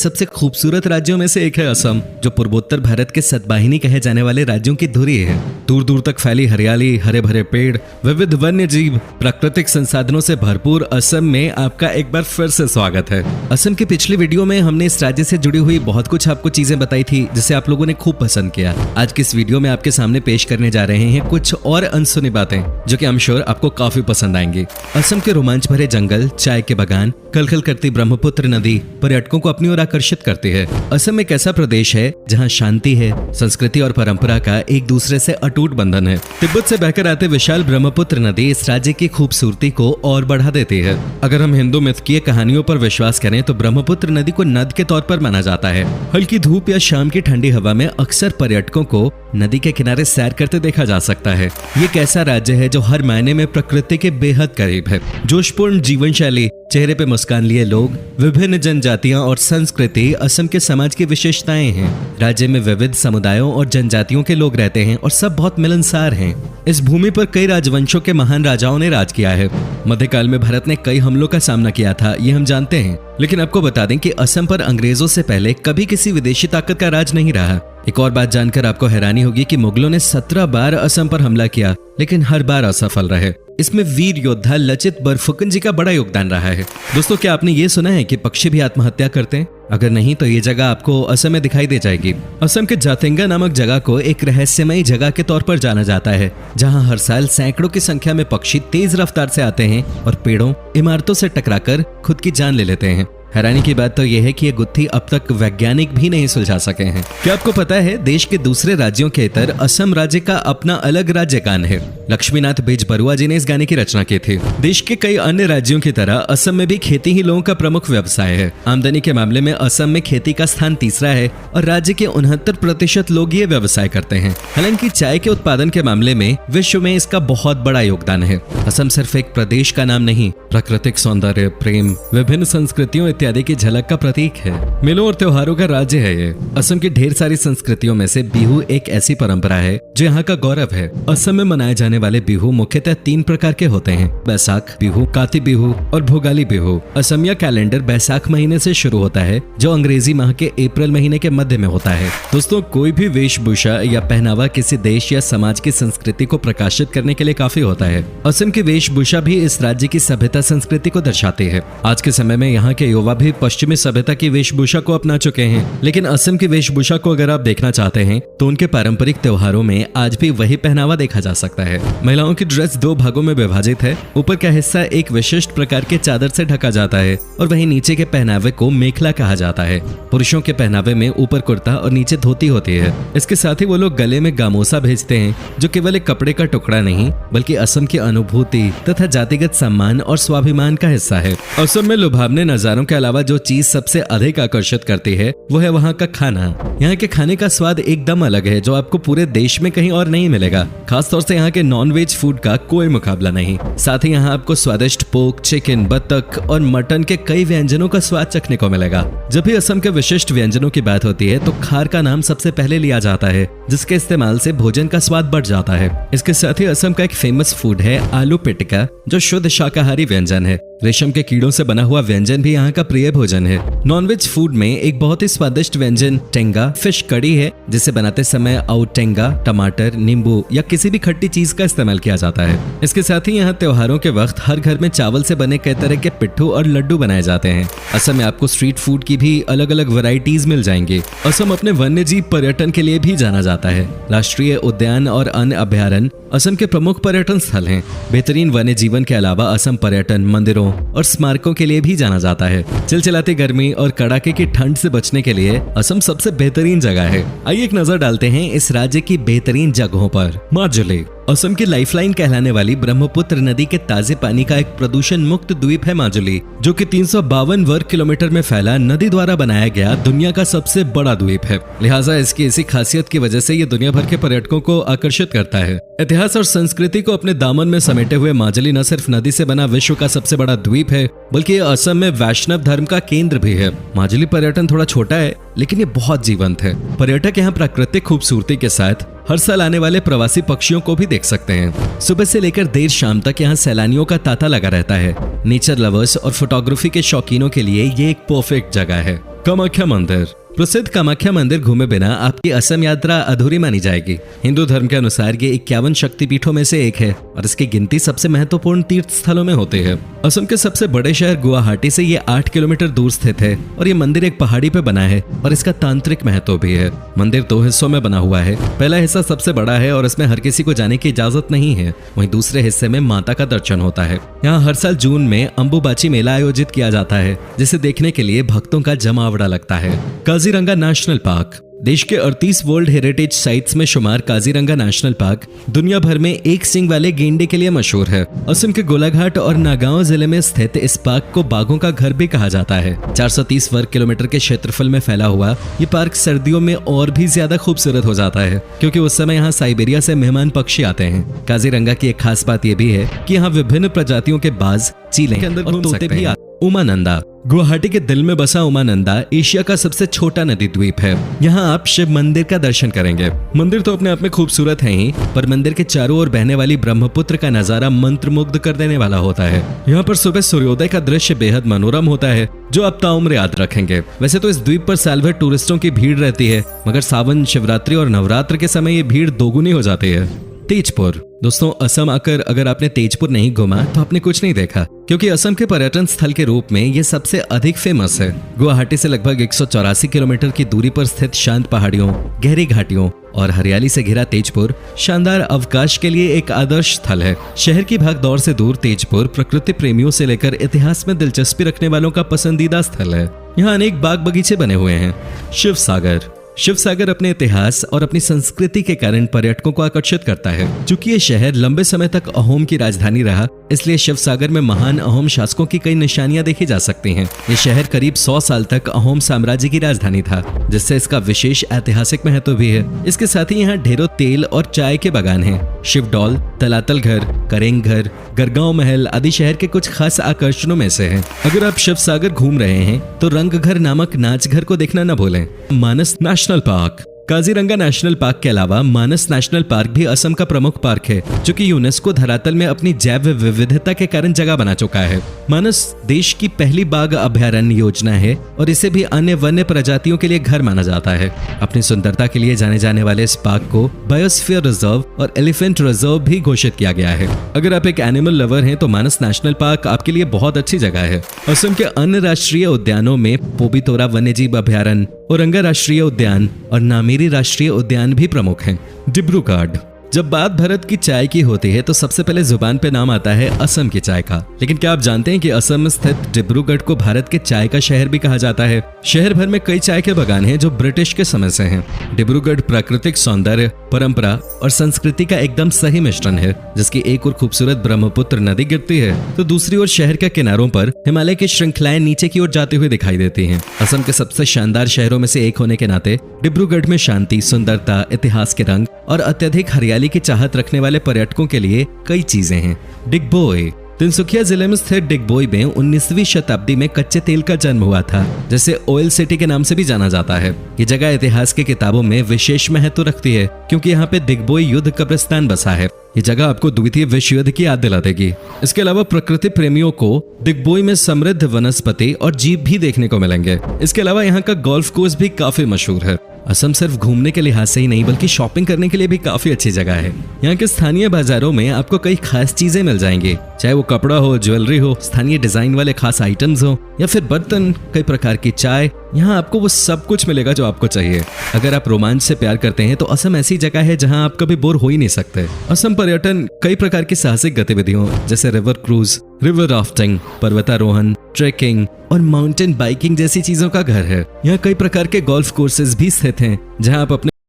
सबसे खूबसूरत राज्यों में से एक है असम, जो पूर्वोत्तर भारत के सतवाहिनी कहे जाने वाले राज्यों की धुरी है। दूर दूर तक फैली हरियाली, हरे भरे पेड़, विविध वन्य जीव, प्राकृतिक संसाधनों से भरपूर असम में आपका एक बार फिर से स्वागत है। असम की पिछली वीडियो में हमने इस राज्य से जुड़ी हुई बहुत कुछ आपको चीजें बताई थी, जिसे आप लोगों ने खूब पसंद किया। आज की इस वीडियो में आपके सामने पेश करने जा रहे हैं कुछ और अनसुनी बातें, जो कि आई एम श्योर आपको काफी पसंद आएंगी। असम के रोमांच भरे जंगल, चाय के बागान, कलकल करती ब्रह्मपुत्र नदी पर्यटकों को अपनी ओर आकर्षित करती है। असम एक ऐसा प्रदेश है जहां शांति है, संस्कृति और परंपरा का एक दूसरे से अटूट बंधन है। तिब्बत से बहकर आते विशाल ब्रह्मपुत्र नदी इस राज्य की खूबसूरती को और बढ़ा देती है। अगर हम हिंदू मिथकीय कहानियों पर विश्वास करें तो ब्रह्मपुत्र नदी को नद के तौर पर माना जाता है। हल्की धूप या शाम की ठंडी हवा में अक्सर पर्यटकों को नदी के किनारे सैर करते देखा जा सकता है। ये एक ऐसा राज्य है जो हर मायने में प्रकृति के बेहद करीब है। जोशपूर्ण जीवन शैली, चेहरे पे मुस्कान लिए लोग, विभिन्न जनजातियां और संस्कृति असम के समाज की विशेषताएं हैं। राज्य में विविध समुदायों और जनजातियों के लोग रहते हैं और सब बहुत मिलनसार हैं। इस भूमि पर कई राजवंशों के महान राजाओं ने राज किया है। मध्यकाल में भारत ने कई हमलों का सामना किया था, ये हम जानते हैं। लेकिन आपको बता दें कि असम पर अंग्रेजों से पहले कभी किसी विदेशी ताकत का राज नहीं रहा। एक और बात जानकर आपको हैरानी होगी कि मुगलों ने 17 बार असम पर हमला किया, लेकिन हर बार असफल रहे। इसमें वीर योद्धा लचित बरफुकन जी का बड़ा योगदान रहा है। दोस्तों, क्या आपने ये सुना है कि पक्षी भी आत्महत्या करते हैं? अगर नहीं तो ये जगह आपको असम में दिखाई दे जाएगी। असम के जातेंगा नामक जगह को एक रहस्यमयी जगह के तौर पर जाना जाता है, जहां हर साल सैकड़ों की संख्या में पक्षी तेज रफ्तार से आते हैं और पेड़ों, इमारतों से टकराकर खुद की जान ले लेते हैं। हैरानी की बात तो यह है कि ये गुत्थी अब तक वैज्ञानिक भी नहीं सुलझा सके हैं। क्या आपको पता है देश के दूसरे राज्यों के इतर असम राज्य का अपना अलग राज्य गान है? लक्ष्मीनाथ बेजबरुआ जी ने इस गाने की रचना की थी। देश के कई अन्य राज्यों की तरह असम में भी खेती ही लोगों का प्रमुख व्यवसाय है। आमदनी के मामले में असम में खेती का स्थान तीसरा है और राज्य के 69% लोग ये व्यवसाय करते हैं। हालांकि चाय के उत्पादन के मामले में विश्व में इसका बहुत बड़ा योगदान है। असम सिर्फ एक प्रदेश का नाम नहीं, प्राकृतिक सौंदर्य, प्रेम, विभिन्न संस्कृतियों इत्यादि की झलक का प्रतीक है। मेलों और त्योहारों का राज्य है ये। असम की ढेर सारी संस्कृतियों में से बिहू एक ऐसी परंपरा है जो यहाँ का गौरव है। असम में मनाए जाने वाले बिहू मुख्यतः 3 प्रकार के होते हैं: बैसाख बिहू, काती बिहू और भोगाली बिहू। असमिया कैलेंडर बैसाख महीने से शुरू होता है, जो अंग्रेजी माह के अप्रैल महीने के मध्य में होता है। दोस्तों, कोई भी वेशभूषा या पहनावा किसी देश या समाज की संस्कृति को प्रकाशित करने के लिए काफी होता है। असम की वेशभूषा भी इस राज्य की सभ्यता संस्कृति को दर्शाती है। आज के समय में यहाँ के युवा भी पश्चिमी सभ्यता की वेशभूषा को अपना चुके हैं, लेकिन असम की वेशभूषा को अगर आप देखना चाहते हैं तो उनके पारंपरिक त्योहारों में आज भी वही पहनावा देखा जा सकता है। महिलाओं की ड्रेस 2 भागों में विभाजित है। ऊपर का हिस्सा एक विशिष्ट प्रकार के चादर से ढका जाता है और वहीं नीचे के पहनावे को मेखला कहा जाता है। पुरुषों के पहनावे में ऊपर कुर्ता और नीचे धोती होती है। इसके साथ ही वो लोग गले में गामोसा भेजते हैं, जो केवल एक कपड़े का टुकड़ा नहीं बल्कि असम की अनुभूति तथा जातिगत सम्मान और स्वाभिमान का हिस्सा है। असम में लुभावने नजारों के अलावा जो चीज सबसे अधिक आकर्षित करती है वो है वहाँ का खाना। यहाँ के खाने का स्वाद एकदम अलग है, जो आपको पूरे देश में कहीं और नहीं मिलेगा। खासतौर से यहाँ के नॉन-वेज फूड का कोई मुकाबला नहीं। साथ ही यहाँ आपको स्वादिष्ट पोर्क, चिकन, बत्तख और मटन के कई व्यंजनों का स्वाद चखने को मिलेगा। जब भी असम के विशिष्ट व्यंजनों की बात होती है तो खार का नाम सबसे पहले लिया जाता है, जिसके इस्तेमाल से भोजन का स्वाद बढ़ जाता है। इसके साथ ही असम का एक फेमस फूड है आलू पिटिका, जो शुद्ध शाकाहारी व्यंजन है। रेशम के कीड़ों से बना हुआ व्यंजन भी यहाँ का प्रिय भोजन है। नॉनवेज फूड में एक बहुत ही स्वादिष्ट व्यंजन टेंगा फिश कड़ी है, जिसे बनाते समय औटेंगा, टमाटर, नींबू या किसी भी खट्टी चीज का इस्तेमाल किया जाता है। इसके साथ ही यहाँ त्योहारों के वक्त हर घर में चावल से बने कई तरह के पिट्ठू और लड्डू बनाए जाते हैं। असम में आपको स्ट्रीट फूड की भी अलग अलग वैरायटीज मिल जाएंगी। असम अपने वन्य जीव पर्यटन के लिए भी जाना जाता है। राष्ट्रीय उद्यान और अन्य अभयारण्य असम के प्रमुख पर्यटन स्थल हैं। बेहतरीन वन्य जीवन के अलावा असम पर्यटन, मंदिरों और स्मारकों के लिए भी जाना जाता है। चिलचिलाती गर्मी और कड़ाके की ठंड से बचने के लिए असम सबसे बेहतरीन जगह है। आइए एक नजर डालते हैं इस राज्य की बेहतरीन जगहों पर। माजुली असम की लाइफलाइन कहलाने वाली ब्रह्मपुत्र नदी के ताजे पानी का एक प्रदूषण मुक्त द्वीप है माजुली, जो कि 352 वर्ग किलोमीटर में फैला नदी द्वारा बनाया गया दुनिया का सबसे बड़ा द्वीप है। लिहाजा इसकी इसी खासियत की वजह से ये दुनिया भर के पर्यटकों को आकर्षित करता है। इतिहास और संस्कृति को अपने दामन में समेटे हुए माजुली न सिर्फ नदी से बना विश्व का सबसे बड़ा द्वीप है, बल्कि ये असम में वैष्णव धर्म का केंद्र भी है। माजुली पर्यटन थोड़ा छोटा है, लेकिन ये बहुत जीवंत है। पर्यटक यहाँ प्राकृतिक खूबसूरती के साथ हर साल आने वाले प्रवासी पक्षियों को भी देख सकते हैं। सुबह से लेकर देर शाम तक यहाँ सैलानियों का तांता लगा रहता है। नेचर लवर्स और फोटोग्राफी के शौकीनों के लिए ये एक परफेक्ट जगह है। कामाख्या मंदिर। प्रसिद्ध कामाख्या मंदिर घूमे बिना आपकी असम यात्रा अधूरी मानी जाएगी। हिंदू धर्म के अनुसार ये 51 शक्तिपीठों में से एक है और इसकी गिनती सबसे महत्वपूर्ण तीर्थ स्थलों में होती है। असम के सबसे बड़े शहर गुवाहाटी से ये 8 किलोमीटर दूर स्थित है और ये मंदिर एक पहाड़ी पे बना है और इसका तांत्रिक महत्व भी है। मंदिर 2 हिस्सों में बना हुआ है। पहला हिस्सा सबसे बड़ा है और इसमें हर किसी को जाने की इजाजत नहीं है। वहीं दूसरे हिस्से में माता का दर्शन होता है। यहाँ हर साल जून में अंबुबाची मेला आयोजित किया जाता है, जिसे देखने के लिए भक्तों का जमावड़ा लगता है। Kaziranga national park. देश के 38 वर्ल्ड हेरिटेज साइट्स में शुमार काजीरंगा नेशनल पार्क दुनिया भर में एक सींग वाले गेंडे के लिए मशहूर है। असम के गोलाघाट और नागांव जिले में स्थित इस पार्क को बाघों का घर भी कहा जाता है। 430 वर्ग किलोमीटर के क्षेत्रफल में फैला हुआ ये पार्क सर्दियों में और भी ज्यादा खूबसूरत हो जाता है, क्योंकि उस समय यहाँ साइबेरिया से मेहमान पक्षी आते हैं। काजीरंगा की एक खास बात यह भी है कि यहाँ विभिन्न प्रजातियों के बाज, चीलें और तोते भी आते हैं। उमानंदा। गुवाहाटी के दिल में बसा उमानंदा एशिया का सबसे छोटा नदी द्वीप है। यहाँ आप शिव मंदिर का दर्शन करेंगे। मंदिर तो अपने आप में खूबसूरत है ही, पर मंदिर के चारों ओर बहने वाली ब्रह्मपुत्र का नजारा मंत्रमुग्ध कर देने वाला होता है। यहाँ पर सुबह सूर्योदय का दृश्य बेहद मनोरम होता है, जो आप ताउम्र याद रखेंगे। वैसे तो इस द्वीप पर साल भर टूरिस्टों की भीड़ रहती है, मगर सावन, शिवरात्रि और नवरात्र के समय ये भीड़ दोगुनी हो जाती है। तेजपुर। दोस्तों, असम आकर अगर आपने तेजपुर नहीं घूमा तो आपने कुछ नहीं देखा, क्योंकि असम के पर्यटन स्थल के रूप में ये सबसे अधिक फेमस है। गुवाहाटी से लगभग 184 किलोमीटर की दूरी पर स्थित शांत पहाड़ियों, गहरी घाटियों और हरियाली से घिरा तेजपुर शानदार अवकाश के लिए एक आदर्श स्थल है। शहर की भागदौड़ से दूर तेजपुर प्रकृति प्रेमियों से लेकर इतिहास में दिलचस्पी रखने वालों का पसंदीदा स्थल है। यहाँ अनेक बाग बगीचे बने हुए हैं। शिव सागर। शिव सागर अपने इतिहास और अपनी संस्कृति के कारण पर्यटकों को आकर्षित करता है। चूंकि ये शहर लंबे समय तक अहोम की राजधानी रहा, इसलिए शिव सागर में महान अहोम शासकों की कई निशानियां देखी जा सकती हैं। ये शहर करीब 100 साल तक अहोम साम्राज्य की राजधानी था, जिससे इसका विशेष ऐतिहासिक महत्व भी है। इसके साथ ही यहाँ ढेरों तेल और चाय के बागान हैं। शिवडौल, तलातल घर, करेंग घर, गरगांव महल आदि शहर के कुछ खास आकर्षणों में से हैं। अगर आप शिव सागर घूम रहे हैं तो रंग घर नामक नाच घर को देखना न भूलें। Manas national park. Kaziranga national park के अलावा मानस नेशनल पार्क भी असम का प्रमुख पार्क है, जो कि यूनेस्को धरातल में अपनी जैव विविधता के कारण जगह बना चुका है। मानस देश की पहली बाघ अभयारण्य योजना है और इसे भी अन्य वन्य प्रजातियों के लिए घर माना जाता है। अपनी सुंदरता के लिए जाने जाने वाले इस पार्क को बायोस्फीयर रिजर्व और एलिफेंट रिजर्व भी घोषित किया गया है। अगर आप एक एनिमल लवर हैं तो मानस नेशनल पार्क आपके लिए बहुत अच्छी जगह है। असम के अन्य राष्ट्रीय उद्यानों में पोबितोरा वन्यजीव अभयारण्य, औरंगा राष्ट्रीय उद्यान और नामेरी राष्ट्रीय उद्यान भी प्रमुख हैं। डिब्रूगढ़। जब बात भारत की चाय की होती है तो सबसे पहले जुबान पे नाम आता है असम की चाय का। लेकिन क्या आप जानते हैं कि असम में स्थित डिब्रूगढ़ को भारत के चाय का शहर भी कहा जाता है। शहर भर में कई चाय के बागान हैं जो ब्रिटिश के समय से हैं। डिब्रूगढ़ प्राकृतिक सौंदर्य, परंपरा और संस्कृति का एकदम सही मिश्रण है, जिसकी एक ओर खूबसूरत ब्रह्मपुत्र नदी गिरती है तो दूसरी ओर शहर के किनारों पर हिमालय की श्रृंखलाएं नीचे की ओर जाती हुई दिखाई देती हैं। असम के सबसे शानदार शहरों में से एक होने के नाते डिब्रूगढ़ में शांति, सुंदरता, इतिहास के रंग और अत्यधिक हरियाली की चाहत रखने वाले पर्यटकों के लिए कई चीजें हैं। डिगबोई। तिनसुकिया जिले में स्थित डिगबोई में 19वीं शताब्दी में कच्चे तेल का जन्म हुआ था, जिसे ऑयल सिटी के नाम से भी जाना जाता है। ये जगह इतिहास की किताबों में विशेष महत्व रखती है, क्योंकि यहाँ पे डिगबोई युद्ध कब्रिस्तान बसा है। ये जगह आपको द्वितीय विश्व युद्ध की याद दिला देगी। इसके अलावा प्रकृति प्रेमियों को डिगबोई में समृद्ध वनस्पति और जीव भी देखने को मिलेंगे। इसके अलावा यहाँ का गोल्फ कोर्स भी काफी मशहूर है। असम सिर्फ घूमने के लिहाज से ही नहीं बल्कि शॉपिंग करने के लिए भी काफी अच्छी जगह है। यहाँ के स्थानीय बाजारों में आपको कई खास चीजें मिल जाएंगी, चाहे वो कपड़ा हो, ज्वेलरी हो, स्थानीय डिजाइन वाले खास आइटम्स हो या फिर बर्तन, कई प्रकार की चाय। यहाँ आपको वो सब कुछ मिलेगा जो आपको चाहिए। अगर आप रोमांच से प्यार करते हैं तो असम ऐसी जगह है जहाँ आप कभी बोर हो ही नहीं सकते। असम पर्यटन कई प्रकार की साहसिक गतिविधियों जैसे रिवर क्रूज, रिवर राफ्टिंग, पर्वतारोहण, ट्रेकिंग और माउंटेन बाइकिंग जैसी चीजों का घर है। यहाँ कई प्रकार के गोल्फ कोर्सेज भी स्थित हैं, जहाँ आप अपने